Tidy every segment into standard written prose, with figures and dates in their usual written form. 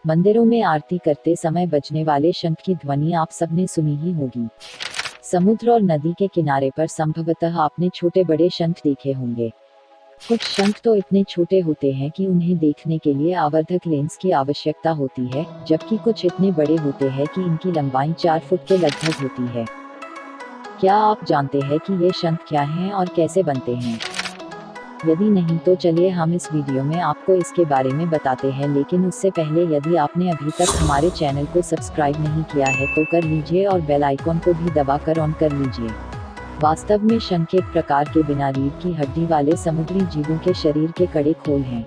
मंदिरों में आरती करते समय बजने वाले शंख की ध्वनि आप सबने सुनी ही होगी। समुद्र और नदी के किनारे पर संभवतः आपने छोटे बड़े शंख देखे होंगे। कुछ शंख तो इतने छोटे होते हैं कि उन्हें देखने के लिए आवर्धक लेंस की आवश्यकता होती है, जबकि कुछ इतने बड़े होते हैं कि इनकी लंबाई 4 फुट के लगभग होती है। क्या आप जानते हैं कि ये शंख क्या हैं और कैसे बनते हैं? यदि नहीं तो चलिए हम इस वीडियो में आपको इसके बारे में बताते हैं, लेकिन उससे पहले यदि आपने अभी तक हमारे चैनल को सब्सक्राइब नहीं किया है तो कर लीजिए और बेल आइकॉन को भी दबाकर ऑन कर लीजिए। वास्तव में शंख एक प्रकार के बिना रीढ़ की हड्डी वाले समुद्री जीवों के शरीर के कड़े खोल हैं।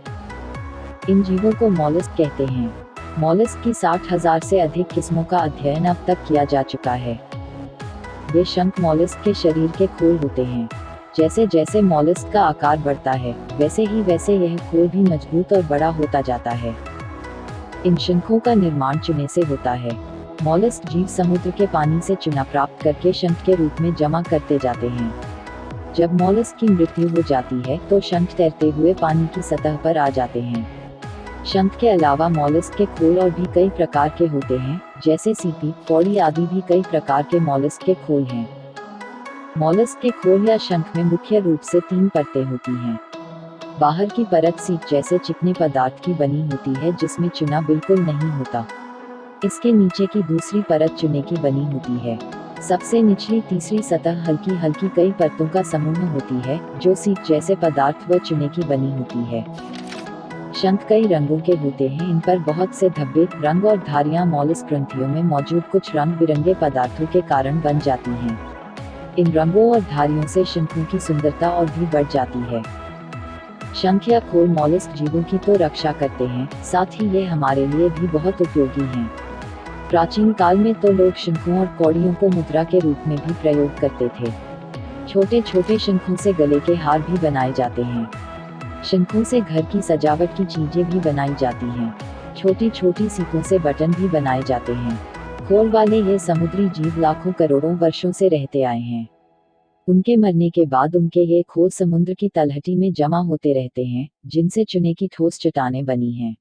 इन जीवों को मॉलस्क कहते हैं। मॉलस्क की 60,000 से अधिक किस्मों का अध्ययन अब तक किया जा चुका है। ये शंख मॉलस्क के शरीर के खोल होते हैं। जैसे जैसे मॉलस्क का आकार बढ़ता है, वैसे ही वैसे यह खोल भी मजबूत और बड़ा होता जाता है। इन शंखों का निर्माण चूने से होता है। मॉलस्क जीव समुद्र के पानी से चूना प्राप्त करके शंख के रूप में जमा करते जाते हैं। जब मॉलस्क की मृत्यु हो जाती है तो शंख तैरते हुए पानी की सतह पर आ जाते हैं। शंख के अलावा मॉलस्क के खोल और भी कई प्रकार के होते हैं, जैसे सीपी, कौड़ी आदि भी कई प्रकार के मॉलस्क के खोल हैं। मॉलस्क के खोल या शंख में मुख्य रूप से 3 परतें होती हैं। बाहर की परत सीप जैसे चिकने पदार्थ की बनी होती है जिसमें चूना बिल्कुल नहीं होता। इसके नीचे की दूसरी परत चूने की बनी होती है। सबसे निचली तीसरी सतह हल्की हल्की कई परतों का समूह होती है, जो सीप जैसे पदार्थ व चूने की बनी होती है। शंख कई रंगों के होते हैं। इन पर बहुत से धब्बे, रंग और धारियां मॉलस्क ग्रंथियों में मौजूद कुछ रंग बिरंगे पदार्थों के कारण बन जाती हैं। इन रंगों और धारियों से शंखों की सुंदरता और भी बढ़ जाती है। शंख या खोल मॉलस्क जीवों की तो रक्षा करते हैं, साथ ही ये हमारे लिए भी बहुत उपयोगी हैं। प्राचीन काल में तो लोग शंखों और कौड़ियों को मुद्रा के रूप में भी प्रयोग करते थे। छोटे छोटे शंखों से गले के हार भी बनाए जाते हैं। शंखों से घर की सजावट की चीजें भी बनाई जाती हैं। छोटी छोटी सीपों से बटन भी बनाए जाते हैं। खोल वाले ये समुद्री जीव लाखों करोड़ों वर्षों से रहते आए हैं। उनके मरने के बाद उनके ये खोल समुद्र की तलहटी में जमा होते रहते हैं, जिनसे चूने की ठोस चट्टानें बनी हैं।